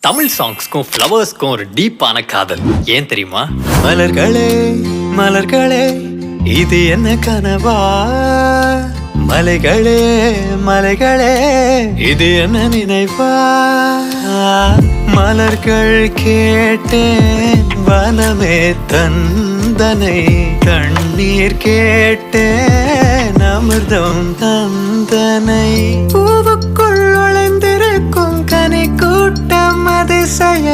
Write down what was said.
தமிழ் சாங்ஸ்க்கும் ஃப்ளவர்ஸ்க்கும் ஒரு டீப்பான காதல் ஏன் தெரியுமா? மலர்களே மலர்களே இது என்ன கனவா, மலைகளே மலைகளே இது என்ன நினைவா, மலர்கள் கேட்டேன் வனமே தந்தனை, தண்ணீர் கேட்டேன் அமிர்தம் தந்தனை, பூவுக்குள் ஒளிந்திருக்கும் கனி கூட்டம் அதிசய